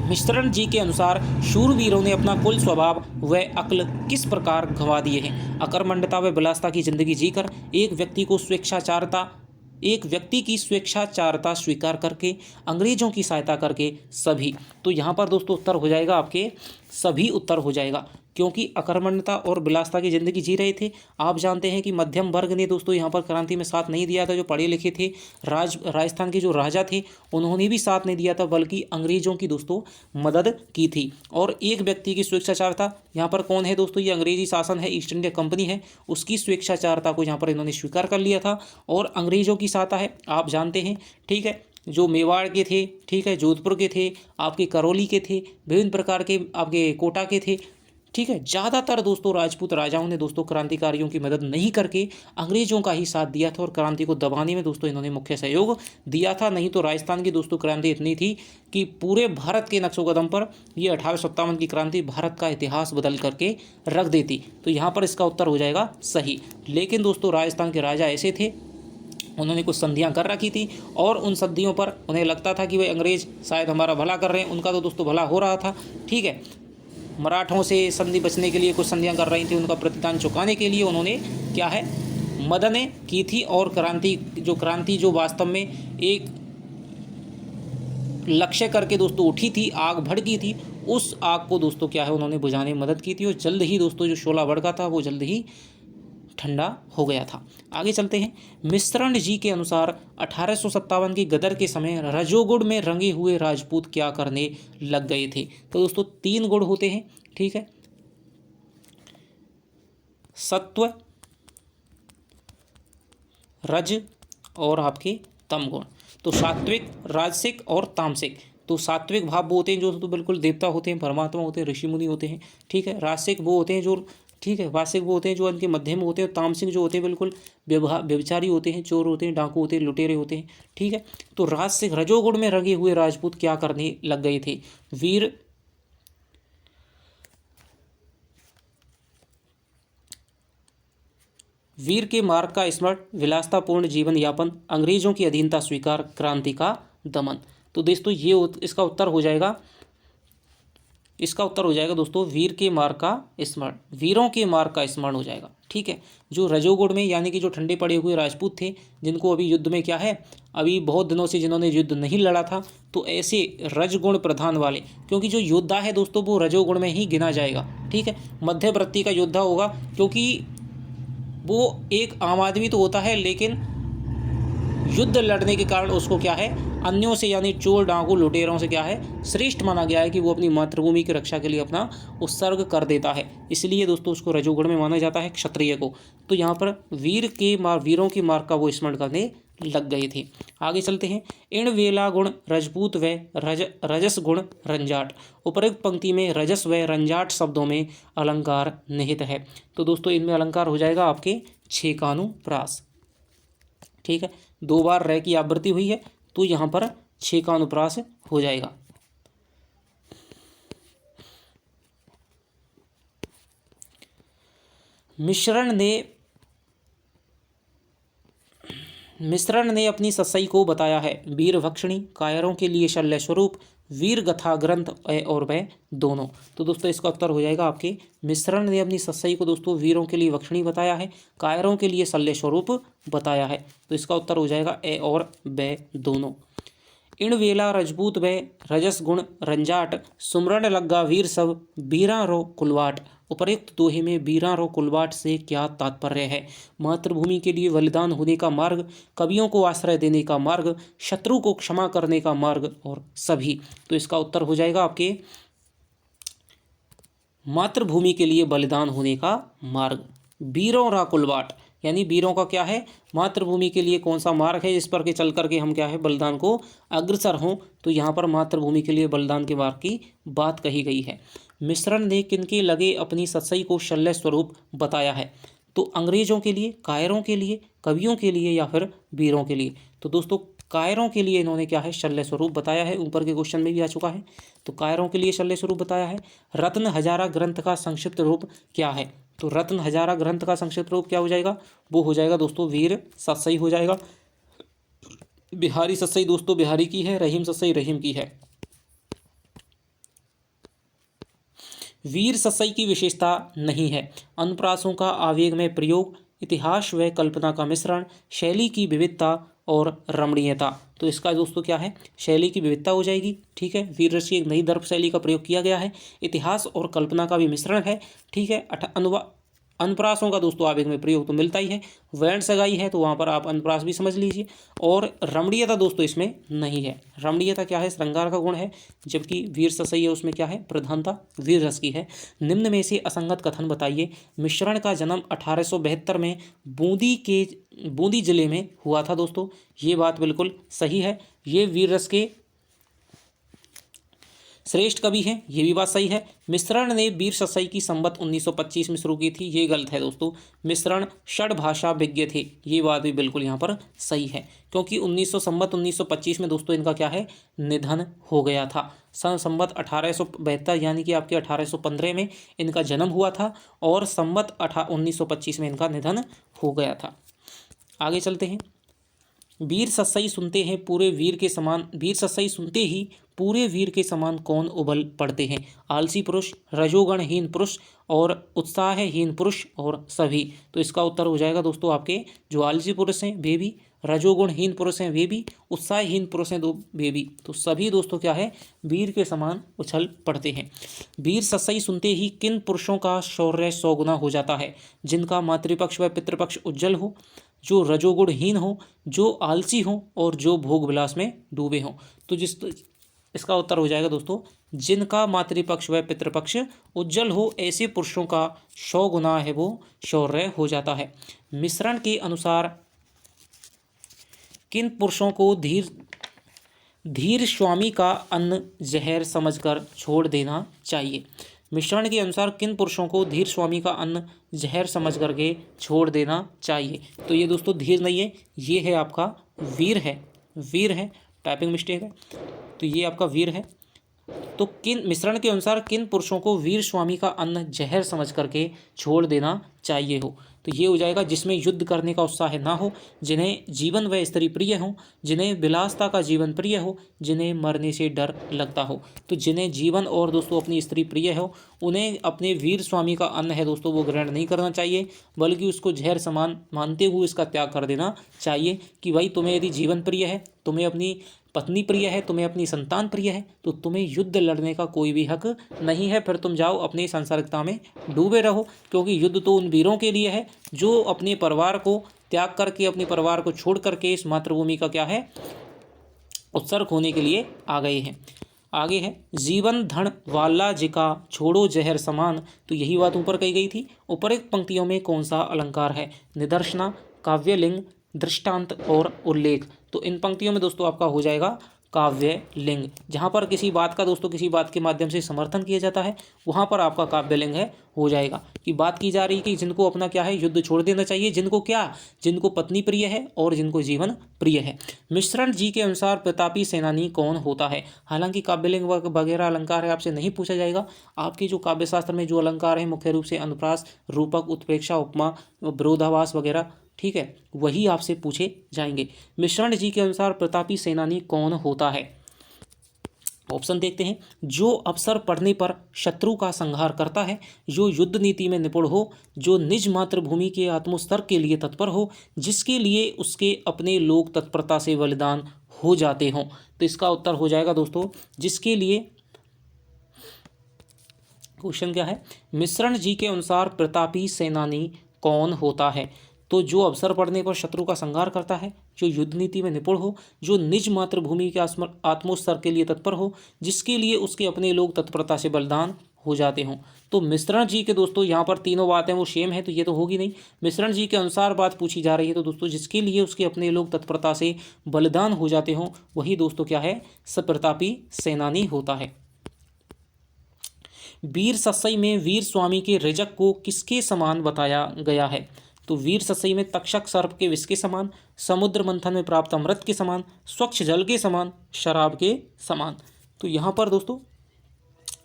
मिश्रण जी के अनुसार शूरवीरों ने अपना कुल स्वभाव व अक्ल किस प्रकार गंवा दिए हैं? अकर्मण्यता व विलासता की जिंदगी जीकर एक व्यक्ति की स्वेच्छाचारता स्वीकार करके, अंग्रेजों की सहायता करके, सभी। तो यहाँ पर दोस्तों उत्तर हो जाएगा आपके सभी, उत्तर हो जाएगा, क्योंकि अकर्मण्यता और विलासता की ज़िंदगी जी रहे थे। आप जानते हैं कि मध्यम वर्ग ने दोस्तों यहाँ पर क्रांति में साथ नहीं दिया था, जो पढ़े लिखे थे, राजस्थान के जो राजा थे उन्होंने भी साथ नहीं दिया था, बल्कि अंग्रेजों की दोस्तों मदद की थी। और एक व्यक्ति की स्वेच्छाचारता, यहाँ पर कौन है दोस्तों, ये अंग्रेजी शासन है, ईस्ट इंडिया कंपनी है, उसकी स्वेच्छाचारता को यहाँ पर इन्होंने स्वीकार कर लिया था। और अंग्रेजों की सहायता है, आप जानते हैं, ठीक है, जो मेवाड़ के थे, ठीक है, जोधपुर के थे, आपके करौली के थे, विभिन्न प्रकार के आपके कोटा के थे, ठीक है, ज़्यादातर दोस्तों राजपूत राजाओं ने दोस्तों क्रांतिकारियों की मदद नहीं करके अंग्रेजों का ही साथ दिया था, और क्रांति को दबाने में दोस्तों इन्होंने मुख्य सहयोग दिया था। नहीं तो राजस्थान की दोस्तों क्रांति इतनी थी कि पूरे भारत के नक्शोकदम पर ये 1857 की क्रांति भारत का इतिहास बदल करके रख देती। तो यहाँ पर इसका उत्तर हो जाएगा सही। लेकिन दोस्तों राजस्थान के राजा ऐसे थे, उन्होंने कुछ संधियां कर रखी थी, और उन संधियों पर उन्हें लगता था कि भाई अंग्रेज शायद हमारा भला कर रहे हैं, उनका तो दोस्तों भला हो रहा था, ठीक है, मराठों से संधि बचने के लिए कुछ संधियां कर रही थी, उनका प्रतिदान चुकाने के लिए उन्होंने क्या है मददें की थी। और क्रांति जो वास्तव में एक लक्ष्य करके दोस्तों उठी थी, आग भड़की थी, उस आग को दोस्तों क्या है उन्होंने बुझाने में मदद की थी। और जल्द ही दोस्तों जो शोला भड़का था वो जल्द ही ठंडा हो गया था। आगे चलते हैं। मिश्रण जी के अनुसार 1857 की गदर के समय रजोगुण में रंगे हुए राजपूत क्या करने लग गए थे। तो दोस्तों 3 गुण होते हैं, ठीक है, सत्व, रज और आपके तम गुण। तो सात्विक, राजसिक और तामसिक। तो सात्विक भाव वो होते हैं जो तो बिल्कुल देवता होते हैं, परमात्मा होते हैं, ऋषि मुनि होते हैं, ठीक है। राजसिक वो होते हैं जो, ठीक है, वासिक वो होते हैं जो उनके मध्य में होते हैं। तामसिक जो होते हैं बिल्कुल व्यभिचारी होते हैं, चोर होते हैं, डाकू होते हैं, लुटेरे होते हैं, ठीक है। तो राजसिक रजोगुण में रंगे हुए राजपूत क्या करने लग गए थे। वीर के मार्ग का स्मरण, विलासतापूर्ण जीवन यापन, अंग्रेजों की अधीनता स्वीकार, क्रांति का दमन। तो दोस्तों ये इसका उत्तर हो जाएगा दोस्तों वीर के मार्ग का स्मरण, वीरों के मार्ग का स्मरण हो जाएगा, ठीक है। जो रजोगुण में यानी कि जो ठंडे पड़े हुए राजपूत थे, जिनको अभी युद्ध में क्या है, अभी बहुत दिनों से जिन्होंने युद्ध नहीं लड़ा था, तो ऐसे रजगुण प्रधान वाले, क्योंकि जो योद्धा है दोस्तों वो रजोगुण में ही गिना जाएगा, ठीक है। मध्यवर्ती का योद्धा होगा, क्योंकि वो एक आम आदमी तो होता है, लेकिन युद्ध लड़ने के कारण उसको क्या है अन्यों से यानी चोर डाकू लुटेरों से क्या है श्रेष्ठ माना गया है कि वो अपनी मातृभूमि की रक्षा के लिए अपना उत्सर्ग कर देता है, इसलिए दोस्तों उसको रजोगुण में माना जाता है, क्षत्रिय को। तो यहाँ पर वीरों के मार्ग का वो स्मरण करने लग गए थे। आगे चलते हैं। इण वेला गुण रजपूत व रजस गुण रंजाट। उपरोक्त पंक्ति में रजस व रंजाट शब्दों में अलंकार निहित है। तो दोस्तों इनमें अलंकार हो जाएगा आपके छेकानुप्रास, ठीक है। 2 बार रह की आवृत्ति हुई है, तो यहाँ पर छेकानुप्रास हो जाएगा। मिश्रण ने अपनी ससई को बताया है। वीर भक्षणी, कायरों के लिए शल्य स्वरूप, वीर गथा ग्रंथ और वह दोनों। तो दोस्तों इसका उत्तर हो जाएगा आपके मिश्रण ने अपनी ससई को दोस्तों वीरों के लिए भक्षणी बताया है, कायरों के लिए शल्य स्वरूप बताया है। तो इसका उत्तर हो जाएगा ए और ब दोनों। इण वेला रजपूत व रजस गुण रंजाट, सुमरण लग्गा वीर सब, बीरा रो कुलवाट। उपरोक्त दोहे में बीरा रो कुलवाट से क्या तात्पर्य है। मातृभूमि के लिए बलिदान होने का मार्ग, कवियों को आश्रय देने का मार्ग, शत्रु को क्षमा करने का मार्ग और सभी। तो इसका उत्तर हो जाएगा आपके मातृभूमि के लिए बलिदान होने का मार्ग। वीरों रा कुलवाट यानी वीरों का क्या है मातृभूमि के लिए कौन सा मार्ग है जिस पर के चल करके हम क्या है बलिदान को अग्रसर हों। तो यहाँ पर मातृभूमि के लिए बलिदान के मार्ग की बात कही गई है। मिश्रण ने किनके लगे अपनी सच्चाई को शल्य स्वरूप बताया है। तो अंग्रेजों के लिए, कायरों के लिए, कवियों के लिए या फिर वीरों के लिए। तो दोस्तों कायरों के लिए इन्होंने क्या है शल्य स्वरूप बताया है, ऊपर के क्वेश्चन में भी आ चुका है। तो कायरों के लिए शल्य स्वरूप बताया है। रत्न हजारा ग्रंथ का संक्षिप्त रूप क्या है। तो रत्न हजारा ग्रंथ का संक्षिप्त रूप क्या हो जाएगा, वो हो जाएगा दोस्तों वीर सत्सई हो जाएगा। बिहारी सत्सई दोस्तों बिहारी की है, रहीम सत्सई रहीम की है। वीर सत्सई की विशेषता नहीं है। अनुप्रासों का आवेग में प्रयोग, इतिहास व कल्पना का मिश्रण, शैली की विविधता और रमणीयता। तो इसका दोस्तों क्या है शैली की विविधता हो जाएगी, ठीक है। वीर रस की एक नई दर्प शैली का प्रयोग किया गया है, इतिहास और कल्पना का भी मिश्रण है, ठीक है। अनुप्रासों का दोस्तों आवेग में प्रयोग तो मिलता ही है। वर्ण सगाई है तो वहाँ पर आप अनुप्रास भी समझ लीजिए। और रमणीयता दोस्तों इसमें नहीं है। रमणीयता क्या है श्रृंगार का गुण है, जबकि वीर ससई है उसमें क्या है प्रधानता वीर रस की है। निम्न में से असंगत कथन बताइए। मिश्रण का जन्म 1872 में बूंदी जिले में हुआ था दोस्तों, ये बात बिल्कुल सही है। ये वीर रस के श्रेष्ठ कवि हैं, ये भी बात सही है। मिश्रण ने वीर सत्सई की संवत 1925 में शुरू की थी, ये गलत है दोस्तों। मिश्रण षड भाषा विज्ञ थे, ये बात भी बिल्कुल यहाँ पर सही है, क्योंकि 1925 में दोस्तों इनका क्या है निधन हो गया था। संवत 1872 यानी कि आपके 1815 में इनका जन्म हुआ था और संवत 1925 में इनका निधन हो गया था। आगे चलते हैं। वीर सत्सई सुनते ही पूरे वीर के समान कौन उबल पड़ते हैं? आलसी पुरुष, रजोगुणहीन पुरुष और उत्साहहीन पुरुष और सभी। तो इसका उत्तर हो जाएगा दोस्तों आपके जो आलसी पुरुष हैं वे भी, रजोगुणहीन पुरुष हैं वे भी, उत्साहहीन पुरुष हैं वे भी। तो सभी दोस्तों क्या है, वीर के समान उछल पड़ते हैं। वीर सस्सई सुनते ही किन पुरुषों का शौर्य 100 गुना हो जाता है? जिनका मातृपक्ष व पितृपक्ष उज्जवल हो, जो रजोगुणहीन हो, जो आलसी हो और जो भोग विलास में डूबे हों। तो इसका उत्तर हो जाएगा दोस्तों जिनका मातृपक्ष व पितृपक्ष उज्जवल हो, ऐसे पुरुषों का 100 गुना है वो शौर्य हो जाता है। मिश्रण के अनुसार किन पुरुषों को धीर स्वामी का अन्न जहर समझकर छोड़ देना चाहिए? मिश्रण के अनुसार किन पुरुषों को धीर स्वामी का अन्न जहर समझ करके छोड़ देना चाहिए? तो ये दोस्तों धीर नहीं है, ये है आपका वीर है, वीर है, टाइपिंग मिस्टेक है। तो ये आपका वीर है। तो किन मिश्रण के अनुसार किन पुरुषों को वीर स्वामी का अन्न जहर समझ करके छोड़ देना चाहिए हो? तो ये हो जाएगा जिसमें युद्ध करने का उत्साह ना हो, जिन्हें जीवन व स्त्री प्रिय हो, जिन्हें विलासता का जीवन प्रिय हो, जिन्हें मरने से डर लगता हो। तो जिन्हें जीवन और दोस्तों अपनी स्त्री प्रिय हो, उन्हें अपने वीर स्वामी का अन्न है दोस्तों वो ग्रहण नहीं करना चाहिए, बल्कि उसको जहर समान मानते हुए इसका त्याग कर देना चाहिए। कि भाई तुम्हें यदि जीवन प्रिय है, तुम्हें अपनी पत्नी प्रिय है, तुम्हें अपनी संतान प्रिय है, तो तुम्हें युद्ध लड़ने का कोई भी हक नहीं है। फिर तुम जाओ अपनी सांसारिकता में डूबे रहो, क्योंकि युद्ध तो उन वीरों के लिए है जो अपने परिवार को त्याग करके, अपने परिवार को छोड़ करके इस मातृभूमि का क्या है उत्सर्ग होने के लिए आ गए हैं। आगे है जीवन धन वाला जिका छोड़ो जहर समान। तो यही बात ऊपर कही गई थी। उपरोक्त पंक्तियों में कौन सा अलंकार है? निदर्शना, काव्यलिंग, दृष्टांत और उल्लेख। तो इन पंक्तियों में दोस्तों आपका हो जाएगा काव्य लिंग। जहाँ पर किसी बात का दोस्तों किसी बात के माध्यम से समर्थन किया जाता है, वहाँ पर आपका काव्य लिंग है हो जाएगा। कि बात की जा रही है कि जिनको अपना क्या है युद्ध छोड़ देना चाहिए, जिनको क्या, जिनको पत्नी प्रिय है और जिनको जीवन प्रिय है। मिश्रण जी के अनुसार प्रतापी सेनानी कौन होता है? हालांकि काव्य लिंग वगैरह अलंकार है आपसे नहीं पूछा जाएगा। आपके जो काव्य शास्त्र में जो अलंकार है मुख्य रूप से अनुप्रास, रूपक, उत्प्रेक्षा, उपमा, विरोधाभास वगैरह, ठीक है, वही आपसे पूछे जाएंगे। मिश्रण जी के अनुसार प्रतापी सेनानी कौन होता है? ऑप्शन देखते हैं। जो अवसर पड़ने पर शत्रु का संहार करता है, जो युद्ध नीति में निपुण हो, जो निज मातृभूमि के आत्मोत्सर्ग के लिए तत्पर हो, जिसके लिए उसके अपने लोग तत्परता से बलिदान हो जाते हों। तो इसका उत्तर हो जाएगा दोस्तों जिसके लिए, क्वेश्चन क्या है, मिश्रण जी के अनुसार प्रतापी सेनानी कौन होता है? तो जो अवसर पड़ने पर शत्रु का संहार करता है, जो युद्ध नीति में निपुण हो, जो निज मातृभूमि के आत्मोत्सर्ग के लिए तत्पर हो, जिसके लिए उसके अपने लोग तत्परता से बलिदान हो जाते हों। तो मिश्रण जी के दोस्तों यहाँ पर तीनों बातें वो सेम है, तो ये तो होगी नहीं। मिश्रण जी के अनुसार बात पूछी जा रही है, तो दोस्तों जिसके लिए उसके अपने लोग तत्परता से बलिदान हो जाते हों, वही दोस्तों क्या है, सप्रतापी सेनानी होता है। वीर सस्सई में वीर स्वामी के रजक को किसके समान बताया गया है? तो वीर सस्सई में तक्षक सर्प के विष के समान, समुद्र मंथन में प्राप्त अमृत के समान, स्वच्छ जल के समान, शराब के समान। तो यहाँ पर दोस्तों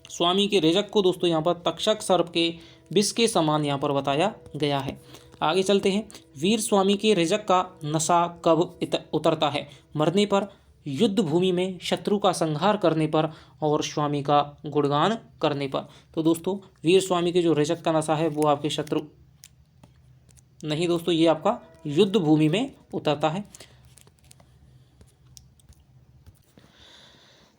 स्वामी के रजक को दोस्तों यहाँ पर तक्षक सर्प के विष के समान यहाँ पर बताया गया है। आगे चलते हैं। वीर स्वामी के रजक का नशा कब उतरता है? मरने पर, युद्ध भूमि में, शत्रु का संहार करने पर और स्वामी का गुणगान करने पर। तो दोस्तों वीर स्वामी के जो रजक का नशा है वो आपके शत्रु नहीं दोस्तों, ये आपका युद्ध भूमि में उतरता है।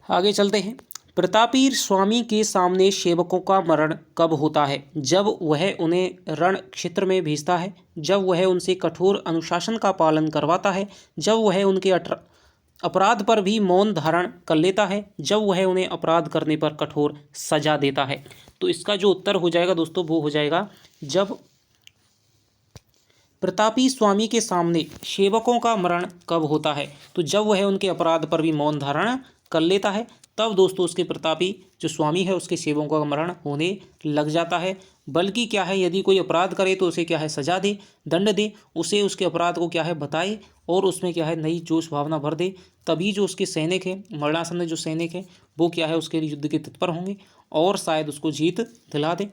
आगे चलते हैं। प्रतापी स्वामी के सामने सेवकों का मरण कब होता है? जब वह उन्हें रण क्षेत्र में भेजता है, जब वह उनसे कठोर अनुशासन का पालन करवाता है, जब वह उनके अपराध पर भी मौन धारण कर लेता है, जब वह उन्हें अपराध करने पर कठोर सजा देता है। तो इसका जो उत्तर हो जाएगा दोस्तों वो हो जाएगा जब प्रतापी स्वामी के सामने सेवकों का मरण कब होता है? तो जब वह उनके अपराध पर भी मौन धारण कर लेता है, तब दोस्तों उसके प्रतापी जो स्वामी है उसके सेवकों का मरण होने लग जाता है। बल्कि क्या है, यदि कोई अपराध करे तो उसे क्या है सजा दे, दंड दे, उसे उसके अपराध को क्या है बताए और उसमें क्या है नई जोश भावना भर दे। तभी जो उसके सैनिक हैं, मरणासन्न जो सैनिक हैं, वो क्या है उसके लिए युद्ध के तत्पर होंगे और शायद उसको जीत दिला दे।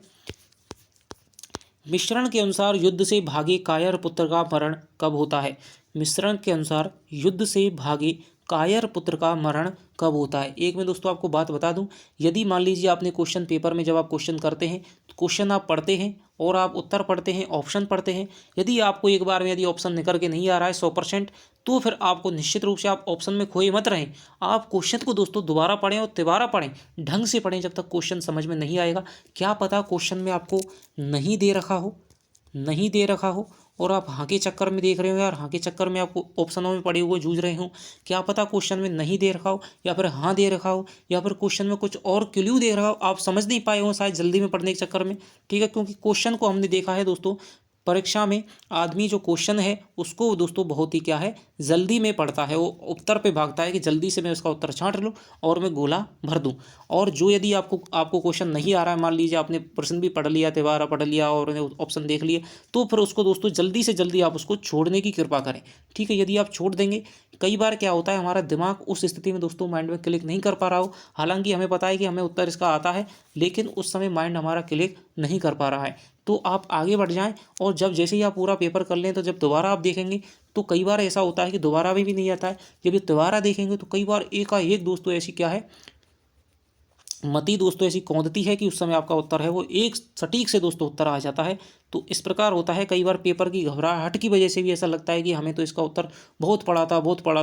मिश्रण के अनुसार युद्ध से भागे कायर पुत्र का मरण कब होता है? मिश्रण के अनुसार युद्ध से भागे कायर पुत्र का मरण कब होता है। एक मैं दोस्तों आपको बात बता दूं, यदि मान लीजिए आपने क्वेश्चन पेपर में जब आप क्वेश्चन करते हैं तो क्वेश्चन आप पढ़ते हैं और आप उत्तर पढ़ते हैं, ऑप्शन पढ़ते हैं, यदि आपको एक बार में यदि ऑप्शन निकल के नहीं आ रहा है 100%, तो फिर आपको निश्चित रूप से आप ऑप्शन में खोए मत रहें। आप क्वेश्चन को दोस्तों दोबारा पढ़ें और तिबारा पढ़ें, ढंग से पढ़ें जब तक क्वेश्चन समझ में नहीं आएगा। क्या पता क्वेश्चन में आपको नहीं दे रखा हो, नहीं दे रखा हो और आप हाँ के चक्कर में देख रहे हो यार, हाँ के चक्कर में आपको ऑप्शनों में पड़े हुए जूझ रहे हो। क्या पता क्वेश्चन में नहीं दे रखा हो या फिर हाँ दे रखा हो या फिर क्वेश्चन में कुछ और क्लू दे रखा हो, आप समझ नहीं पाए हो शायद जल्दी में पढ़ने के चक्कर में। ठीक है, क्योंकि क्वेश्चन को हमने देखा है दोस्तों, परीक्षा में आदमी जो क्वेश्चन है उसको दोस्तों बहुत ही क्या है, जल्दी में पढ़ता है, वो उत्तर पे भागता है कि जल्दी से मैं उसका उत्तर छांट लूँ और मैं गोला भर दूँ। और जो यदि आपको क्वेश्चन नहीं आ रहा है, मान लीजिए आपने प्रश्न भी पढ़ लिया, तिबारा पढ़ लिया और ऑप्शन देख लिए, तो फिर उसको दोस्तों जल्दी से जल्दी आप उसको छोड़ने की कृपा करें। ठीक है, यदि आप छोड़ देंगे, कई बार क्या होता है हमारा दिमाग उस स्थिति में दोस्तों माइंड में क्लिक नहीं कर पा रहा हो, हालांकि हमें पता है कि हमें उत्तर इसका आता है, लेकिन उस समय माइंड हमारा क्लिक नहीं कर पा रहा है। तो आप आगे बढ़ जाएं और जब जैसे ही आप पूरा पेपर कर लें तो जब दोबारा आप देखेंगे तो कई बार ऐसा होता है कि दोबारा भी नहीं आता है। जब ये दोबारा देखेंगे तो कई बार एकाएक दोस्तों ऐसी क्या है, मति दोस्तों ऐसी कौंधती है कि उस समय आपका उत्तर है वो एक सटीक से दोस्तों उत्तर आ जाता है। तो इस प्रकार होता है, कई बार पेपर की घबराहट की वजह से भी ऐसा लगता है कि हमें तो इसका उत्तर बहुत पढ़ा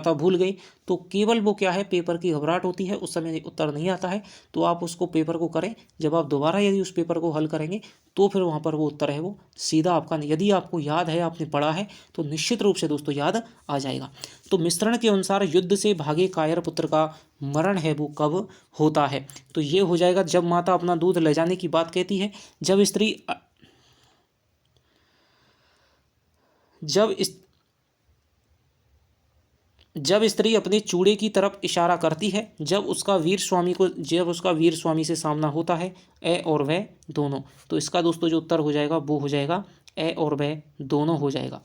था भूल गई। तो केवल वो क्या है, पेपर की घबराहट होती है, उस समय उत्तर नहीं आता है। तो आप उसको पेपर को करें, जब आप दोबारा यदि उस पेपर को हल करेंगे तो फिर वहाँ पर वो उत्तर है वो सीधा आपका, यदि आपको याद है, आपने पढ़ा है तो निश्चित रूप से दोस्तों याद आ जाएगा। तो मिश्रण के अनुसार युद्ध से भागे कायर पुत्र का मरण है वो कब होता है। तो ये हो जाएगा जब माता अपना दूध ले जाने की बात कहती है, जब स्त्री अपने चूड़े की तरफ इशारा करती है, जब उसका वीर स्वामी से सामना होता है, ए और वह दोनों। तो इसका दोस्तों जो उत्तर हो जाएगा वो हो जाएगा ए और वह दोनों हो जाएगा।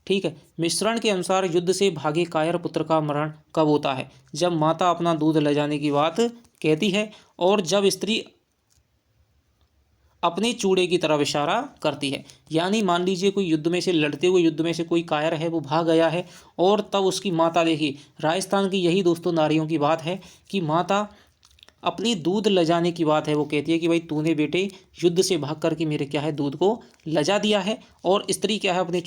ठीक है, मिश्रण के अनुसार युद्ध से भागे कायर पुत्र का मरण कब होता है, जब माता अपना दूध ले जाने की बात कहती है और जब स्त्री अपने चूड़े की तरफ इशारा करती है। यानी मान लीजिए कोई युद्ध में से, लड़ते हुए युद्ध में से कोई कायर है वो भाग गया है और तब उसकी माता, देखिए राजस्थान की यही दोस्तों नारियों की बात है कि माता अपनी दूध लजाने की बात है, वो कहती है कि भाई तूने बेटे युद्ध से भाग करके मेरे क्या है दूध को लजा दिया है। और स्त्री क्या है, अपने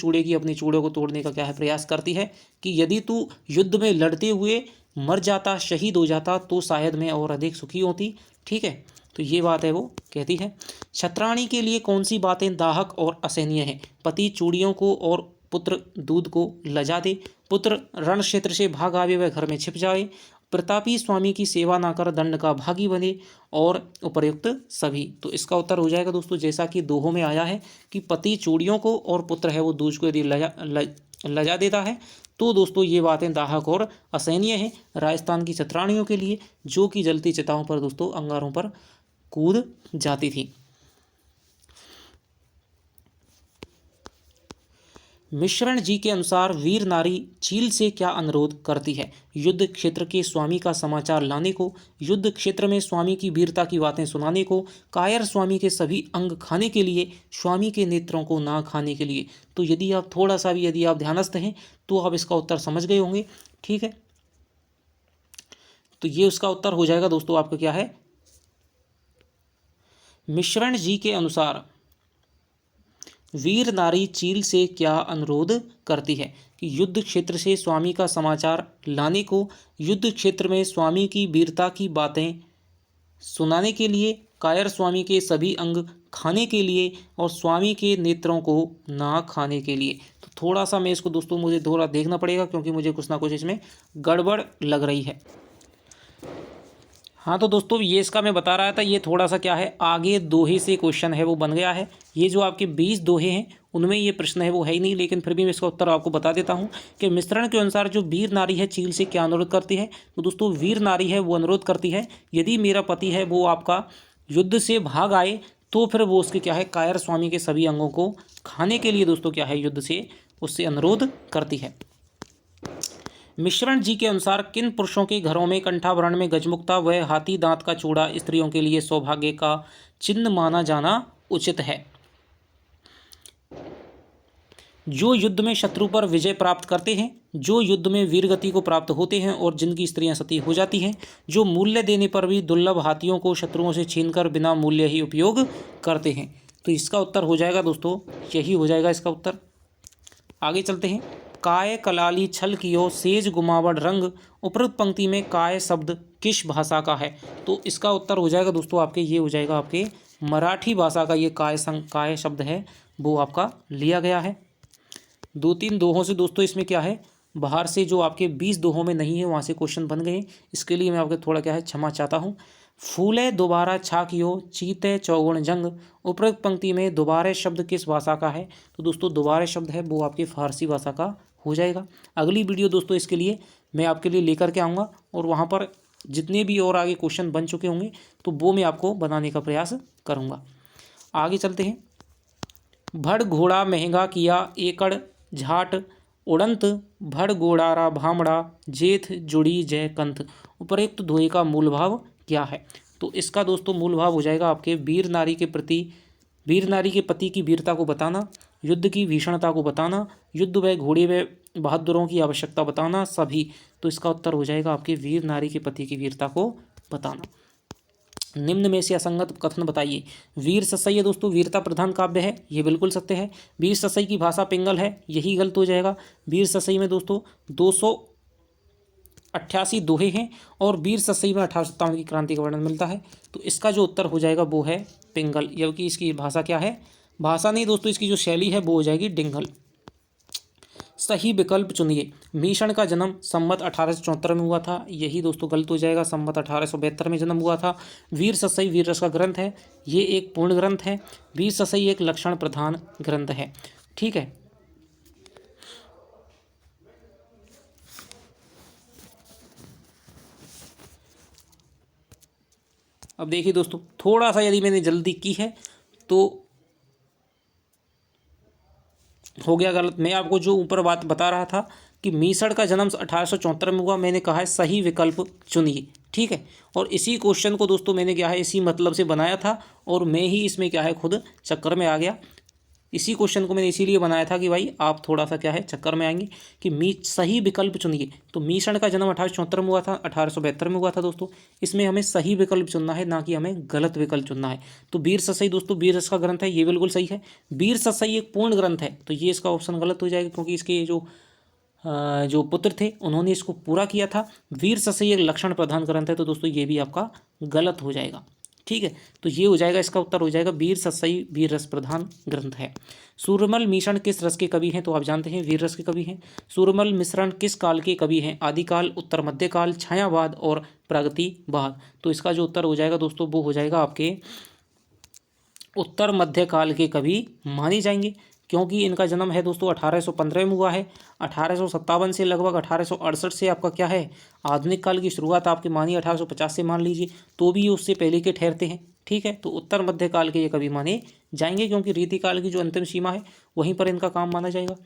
चूड़े को तोड़ने का क्या है प्रयास करती है कि यदि तू युद्ध में लड़ते हुए मर जाता, शहीद हो जाता तो शायद मैं और अधिक सुखी होती। ठीक है, तो ये बात है वो कहती है। छत्राणी के लिए कौन सी बातें दाहक और असहनीय हैं। पति चूड़ियों को और पुत्र दूध को लजा दे, पुत्र रण क्षेत्र से भाग आवे वह घर में छिप जाए, प्रतापी स्वामी की सेवा ना कर दंड का भागी बने और उपर्युक्त सभी। तो इसका उत्तर हो जाएगा दोस्तों जैसा कि दोहों में आया है कि पति चूड़ियों को और पुत्र है वो दूज को यदि लजा देता है तो दोस्तों ये बातें दाहक और असहनीय हैं राजस्थान की छत्राणियों के लिए, जो कि जलती चिताओं पर दोस्तों अंगारों पर कूद जाती थी। मिश्रण जी के अनुसार वीर नारी चील से क्या अनुरोध करती है। युद्ध क्षेत्र के स्वामी का समाचार लाने को, युद्ध क्षेत्र में स्वामी की वीरता की बातें सुनाने को, कायर स्वामी के सभी अंग खाने के लिए, स्वामी के नेत्रों को ना खाने के लिए। तो यदि आप थोड़ा सा भी यदि आप ध्यानस्थ हैं तो आप इसका उत्तर समझ गए होंगे। ठीक है, तो ये उसका उत्तर हो जाएगा दोस्तों आपका क्या है, मिश्रण जी के अनुसार वीर नारी चील से क्या अनुरोध करती है कि युद्ध क्षेत्र से स्वामी का समाचार लाने को, युद्ध क्षेत्र में स्वामी की वीरता की बातें सुनाने के लिए, कायर स्वामी के सभी अंग खाने के लिए और स्वामी के नेत्रों को ना खाने के लिए। तो थोड़ा सा मैं इसको दोस्तों मुझे थोड़ा देखना पड़ेगा क्योंकि मुझे कुछ ना कुछ इसमें गड़बड़ लग रही है। हाँ तो दोस्तों ये इसका मैं बता रहा था, ये थोड़ा सा क्या है आगे दोहे से क्वेश्चन है वो बन गया है। ये जो आपके 20 दोहे हैं उनमें ये प्रश्न है वो है ही नहीं, लेकिन फिर भी मैं इसका उत्तर आपको बता देता हूँ कि मिश्रण के अनुसार जो वीर नारी है चील से क्या अनुरोध करती है। तो दोस्तों वीर नारी है वो अनुरोध करती है यदि मेरा पति है वो आपका युद्ध से भाग आए तो फिर वो उसके क्या है कायर स्वामी के सभी अंगों को खाने के लिए दोस्तों क्या है युद्ध से उससे अनुरोध करती है। मिश्रण जी के अनुसार किन पुरुषों के घरों में कंठाभरण में गजमुक्ता व हाथी दांत का चूड़ा स्त्रियों के लिए सौभाग्य का चिन्ह माना जाना उचित है। जो युद्ध में शत्रु पर विजय प्राप्त करते हैं, जो युद्ध में वीरगति को प्राप्त होते हैं और जिनकी स्त्रियां सती हो जाती हैं, जो मूल्य देने पर भी दुर्लभ हाथियों को शत्रुओं से छीनकर बिना मूल्य ही उपयोग करते हैं। तो इसका उत्तर हो जाएगा दोस्तों, यही हो जाएगा इसका उत्तर। आगे चलते हैं। काय कलाली छल कियो सेज गुमावड़ रंग, उपरोक्त पंक्ति में काय शब्द किस भाषा का है? तो इसका उत्तर हो जाएगा दोस्तों आपके, ये हो जाएगा आपके मराठी भाषा का। ये काय शब्द है वो आपका लिया गया है। 2-3 दोहों से दोस्तों इसमें क्या है, बाहर से जो आपके 20 दोहों में नहीं है वहाँ से क्वेश्चन बन गए। इसके लिए मैं आपके थोड़ा क्या है क्षमा चाहता हूँ। फूले दोबारा छाकियो चीते चौगुण जंग, उपरोक्त पंक्ति में दोबारे शब्द किस भाषा का है? तो दोस्तों दोबारे शब्द है वो आपकी फारसी भाषा का हो जाएगा। अगली वीडियो दोस्तों इसके लिए मैं आपके लिए लेकर के आऊँगा और वहाँ पर जितने भी और आगे क्वेश्चन बन चुके होंगे तो वो मैं आपको बनाने का प्रयास करूँगा। आगे चलते हैं। भड़ घोड़ा महंगा किया एकड़ झाट उड़ंत, भड़ घोड़ारा भामड़ा जेठ जुड़ी जय कंथ, उपरोक्त दोहे का मूल भाव क्या है? तो इसका दोस्तों मूल भाव हो जाएगा आपके वीर नारी के पति की वीरता को बताना, युद्ध की भीषणता को बताना, युद्ध व घोड़े व बहादुरों की आवश्यकता बताना सभी। तो इसका उत्तर हो जाएगा आपके वीर नारी के पति की वीरता को बताना। निम्न में से असंगत कथन बताइए। वीर ससई है दोस्तों, वीरता प्रधान काव्य है, ये बिल्कुल सत्य है। वीर ससई की भाषा पिंगल है, यही गलत हो जाएगा। वीर ससई में दोस्तों 288 दोहे हैं और वीर ससई में 1857 की क्रांति का वर्णन मिलता है। तो इसका जो उत्तर हो जाएगा वो है पिंगल, क्योंकि इसकी भाषा क्या है, भाषा नहीं दोस्तों, इसकी जो शैली है वो हो जाएगी डिंगल। सही विकल्प चुनिए। भीषण का जन्म संवत 1874 में हुआ था, यही दोस्तों गलत हो जाएगा, संवत 1872 में जन्म हुआ था। वीर ससई वीर रस का ग्रंथ है, ये एक पूर्ण ग्रंथ है। वीर ससई एक लक्षण प्रधान ग्रंथ है। ठीक है, अब देखिए दोस्तों, थोड़ा सा यदि मैंने जल्दी की है तो हो गया गलत। मैं आपको जो ऊपर बात बता रहा था कि मीसड़ का जन्म 1874 में हुआ, मैंने कहा है सही विकल्प चुनिए। ठीक है, और इसी क्वेश्चन को दोस्तों मैंने क्या है इसी मतलब से बनाया था और मैं ही इसमें क्या है खुद चक्कर में आ गया। इसी क्वेश्चन को मैंने इसीलिए बनाया था कि भाई आप थोड़ा सा क्या है चक्कर में आएंगे कि सही विकल्प चुनिए। तो मीसण का जन्म 1874 में हुआ था, 1872 में हुआ था दोस्तों। इसमें हमें सही विकल्प चुनना है, ना कि हमें गलत विकल्प चुनना है। तो वीर ससई दोस्तों वीर रस का ग्रंथ है, ये बिल्कुल सही है। वीर ससई एक पूर्ण ग्रंथ है, तो ये इसका ऑप्शन गलत हो जाएगा क्योंकि इसके जो पुत्र थे उन्होंने इसको पूरा किया था। वीर ससई एक लक्षण प्रधान ग्रंथ है, तो दोस्तों ये भी आपका गलत हो जाएगा। ठीक है, तो ये हो जाएगा, इसका उत्तर हो जाएगा वीर ससई वीर रस प्रधान ग्रंथ है। सूरमल मिश्रण किस रस के कवि हैं? तो आप जानते हैं वीर रस के कवि हैं। सूरमल मिश्रण किस काल के कवि हैं? आदिकाल, उत्तर मध्यकाल, छायावाद और प्रगतिवाद। तो इसका जो उत्तर हो जाएगा दोस्तों वो हो जाएगा आपके उत्तर मध्यकाल के कवि माने जाएंगे, क्योंकि इनका जन्म है दोस्तों 1815 में हुआ है। 1857 से लगभग 1868 से आपका क्या है आधुनिक काल की शुरुआत आपके मानिए 1850 से मान लीजिए, तो भी ये उससे पहले के ठहरते हैं। ठीक है, तो उत्तर मध्य काल के ये कभी माने जाएंगे, क्योंकि रीतिकाल की जो अंतिम सीमा है वहीं पर इनका काम माना जाएगा।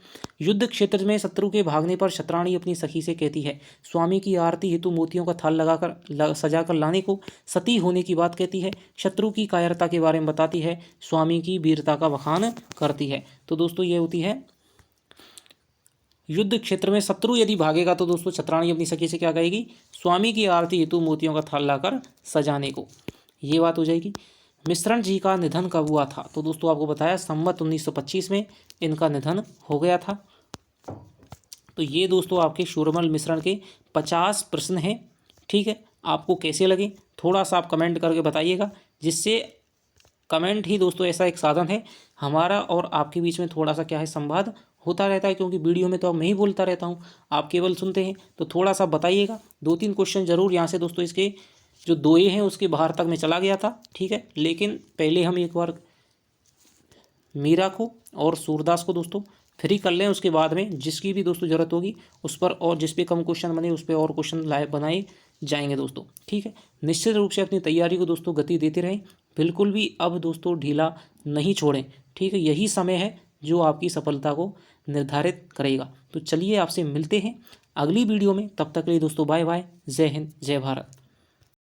युद्ध क्षेत्र में शत्रु के भागने पर शतरानी अपनी सखी से कहती है, स्वामी की आरती हेतु मोतियों का थाल लगाकर सजाकर लाने को सती होने की बात कहती है। शत्रु की कायरता के बारे में बताती है, स्वामी की वीरता का बखान करती है। तो दोस्तों ये होती है युद्ध क्षेत्र में शत्रु यदि भागेगा तो दोस्तों छतरानी अपनी सखी से क्या कहेगी, स्वामी की आरती हेतु मोतियों का थाल लाकर सजाने को, ये बात हो जाएगी। मिश्रण जी का निधन कब हुआ था? तो दोस्तों आपको बताया संवत 1925 में इनका निधन हो गया था। तो ये दोस्तों आपके शूरमल मिश्रण के 50 प्रश्न हैं। ठीक है, आपको कैसे लगे थोड़ा सा आप कमेंट करके बताइएगा, जिससे कमेंट ही दोस्तों ऐसा एक साधन है हमारा और आपके बीच में थोड़ा सा क्या है संवाद होता रहता है, क्योंकि वीडियो में तो अब मैं ही बोलता रहता हूँ, आप केवल सुनते हैं। तो थोड़ा सा बताइएगा, 2-3 क्वेश्चन जरूर यहाँ से दोस्तों इसके जो दोए हैं उसके बाहर तक मैं चला गया था। ठीक है, लेकिन पहले हम एक बार मीरा को और सूरदास को दोस्तों फ्री कर लें, उसके बाद में जिसकी भी दोस्तों ज़रूरत होगी उस पर और जिस पे कम क्वेश्चन बने उस पर और क्वेश्चन लाइव बनाए जाएंगे दोस्तों। ठीक है, निश्चित रूप से अपनी तैयारी को दोस्तों गति देते रहें, बिल्कुल भी अब दोस्तों ढीला नहीं छोड़ें। ठीक है, यही समय है जो आपकी सफलता को निर्धारित करेगा। तो चलिए आपसे मिलते हैं अगली वीडियो में, तब तक के लिए दोस्तों बाय बाय, जय हिंद जय भारत।